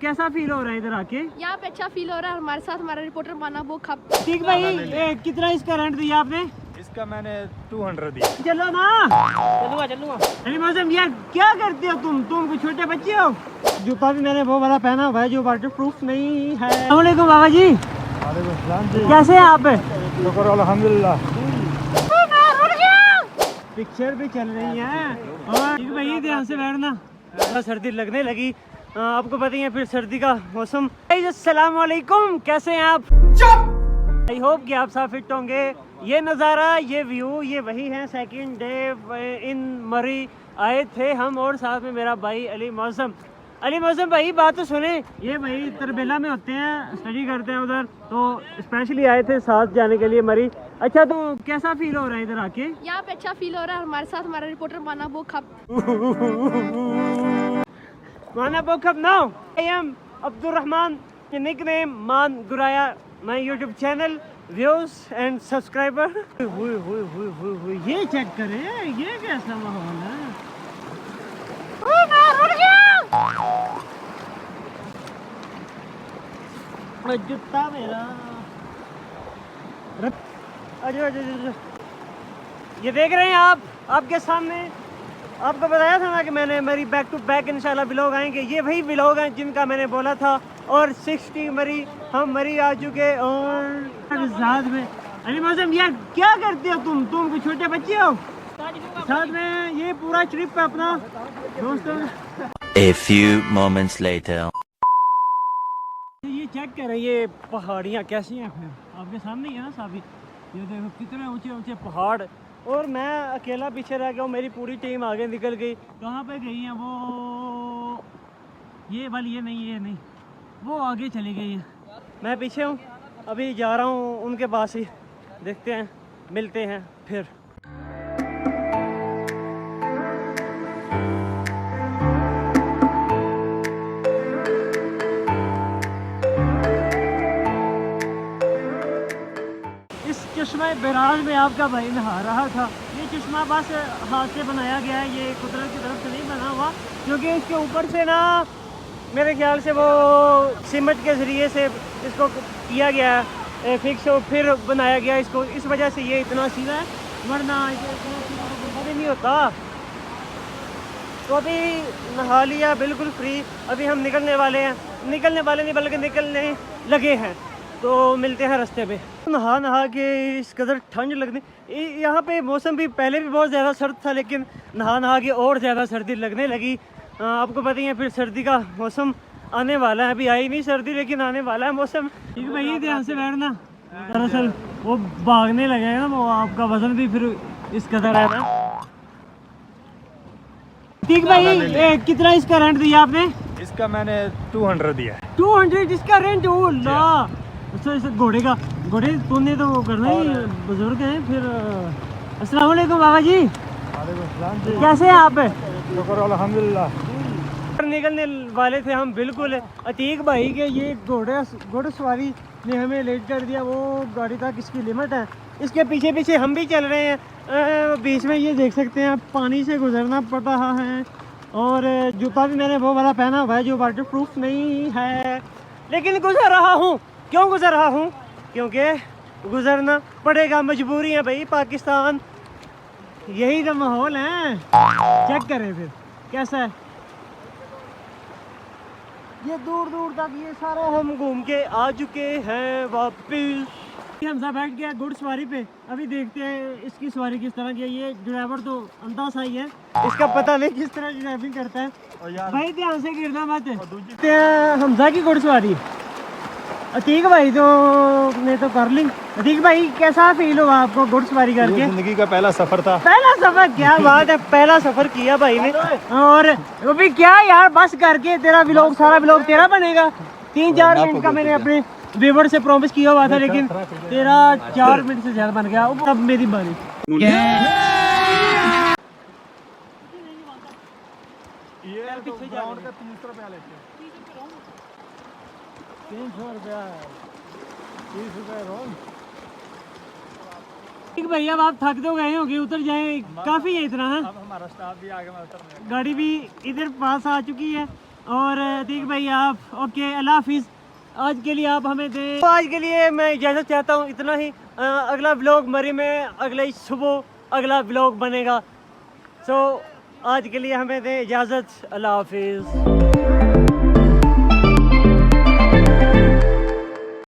कैसा फील हो रहा है इधर आके? यहाँ पे अच्छा फील हो रहा है। हमारे साथ हमारा रिपोर्टर माना वो खप। ठीक भाई, कितना इसका रेंट दिया आपने? इसका मैंने 200 दिया। चलो ना, चलूंगा। अली मौसम यार क्या करते हो तुम कुछ छोटे बच्चे हो? जूता भी मैंने वो वाला पहना हुआ है जो वाटर प्रूफ नहीं है। अस्सलाम वालेकुम बाबा जी। कैसे हैं आप? शुक्र अल्हम्दुलिल्लाह। पिक्चर भी चल रही है और ठीक भाई ध्यान से बैठना, सर्दी लगने लगी। आपको पता ही है फिर सर्दी का मौसम। अस्सलाम वालेकुम, कैसे हैं आप? आई होप कि आप सब फिट होंगे। ये नज़ारा, ये व्यू, ये वही है। सेकंड डे इन मरी आए थे हम और साथ में मेरा भाई अली मौसम। अली मौसम भाई बात तो सुने, ये भाई तरबेला में होते हैं, स्टडी करते हैं उधर, तो स्पेशली आए थे साथ जाने के लिए मरी। अच्छा तो कैसा फील हो रहा है इधर आके? यहाँ पे अच्छा फील हो रहा है। हमारे साथ हमारा रिपोर्टर माना वो खप। माना बोखब now. I am Abdurrahman, nickname Maan Guraya, my YouTube channel, views and subscriber. ये चेक करें, ये कैसा माहौल है। जूता मेरा अच्छा। ये देख रहे हैं आप, आपके सामने आपको बताया था ना कि मैंने मेरी बैक टू बैक इंशाल्लाह व्लॉग आएंगे। ये वही व्लॉग हैं जिनका मैंने बोला था। और 60 मरी हम मरी आ चुके और साथ में अली मौसम यार क्या करते हो तुम कुछ छोटे बच्चे हो? साथ में ये पूरा ट्रिप है अपना दोस्तों। A few moments later. ये चेक करें ये पहाड़ियाँ कैसी हैं, आपके सामने ही है ना साबित। ये देखो कितने ऊंचे ऊंचे पहाड़ और मैं अकेला पीछे रह गया हूँ। मेरी पूरी टीम आगे निकल गई। कहाँ पे गई है वो? ये वाली ये नहीं, वो आगे चली गई है। मैं पीछे हूँ, अभी जा रहा हूँ उनके पास ही। देखते हैं, मिलते हैं फिर। चश्मा बैराज में आपका भाई नहा रहा था। ये चश्मा बस हाथ से बनाया गया है, ये कुदरत की तरफ से नहीं बना हुआ, क्योंकि इसके ऊपर से ना मेरे ख्याल से वो सीमेंट के ज़रिए से इसको किया गया है फिक्स, और फिर बनाया गया इसको, इस वजह से ये इतना सीधा है, वरना इतना सीधा नहीं होता। तो अभी नहा लिया बिल्कुल फ्री। अभी हम निकलने वाले नहीं बल्कि निकलने लगे हैं, तो मिलते हैं रास्ते पे। नहा के इस कदर ठंड लगने, यहाँ पे मौसम भी पहले भी बहुत ज़्यादा सर्द था, लेकिन नहा के और ज़्यादा सर्दी लगने लगी। आपको पता ही है फिर सर्दी का मौसम आने वाला है। अभी आई नहीं सर्दी, लेकिन आने वाला है मौसम। ठीक भाई ध्यान से बैठना, दरअसल वो भागने लगे ना, वो आपका वजन भी फिर इस कदर है ना। ठीक भाई, कितना इसका रेंट दिया आपने? इसका मैंने 200 दिया। 200 इसका रेंट? ओ ला, अच्छा घोड़े तूने तो वो करना ही, बुजुर्ग हैं फिर। अस्सलाम वालेकुम बाबा जी। कैसे हैं आप? शुक्र अल्हम्दुलिल्लाह। निकलने वाले थे हम बिल्कुल, अतीक भाई के ये घोड़सवारी ने हमें लेट कर दिया। वो गाड़ी तक इसकी लिमिट है, इसके पीछे पीछे हम भी चल रहे हैं। बीच में ये देख सकते हैं पानी से गुजरना पड़ रहा है, और जूता भी मैंने वो वाला पहना हुआ है जो वाटर प्रूफ नहीं है, लेकिन गुजर रहा हूँ। क्यों गुजर रहा हूँ? क्योंकि गुजरना पड़ेगा, मजबूरी है भाई। पाकिस्तान यही तो माहौल है। चेक करें फिर कैसा है। ये दूर दूर तक ये सारा हम घूम के आ चुके हैं वापिस। हम सब बैठ गया घुड़सवारी पे। अभी देखते हैं इसकी सवारी किस तरह की है। ये ड्राइवर तो अंदाज़ा ही है, इसका पता नहीं किस तरह की ड्राइविंग करता है। भाई ध्यान से गिरना मत। हमजा की घुड़सवारी अतीक भाई तो ने तो कर ली। अतीक भाई कैसा फील हुआ आपको घुड़सवारी करके? जिंदगी का पहला सफर था। पहला सफर? क्या बात है, पहला सफर किया भाई ने। और वो भी क्या यार, बस करके तेरा व्लॉग, सारा व्लॉग तेरा बनेगा। 3-4 मिनट का मैंने अपने व्यूअर से प्रॉमिस किया हुआ था, लेकिन तेरा 4 मिनट से ज्यादा बन गया। अब मेरी बारी। 300 रुपया, 30 रुपया रोज। ठीक भैया, अब आप थक तो गए होंगे, उतर जाएं, काफ़ी है इतना है। अब हमारा स्टाफ भी आगे, गाड़ी भी इधर पास आ चुकी है। और अतीक भाई आप ओके, अल्लाह हाफिज़। आज के लिए आप हमें दें, तो आज के लिए मैं इजाज़त चाहता हूँ, इतना ही। अगला ब्लॉग मरी में अगले सुबह अगला ब्लॉग बनेगा। सो आज के लिए हमें दें इजाज़त, अल्लाह हाफिज़।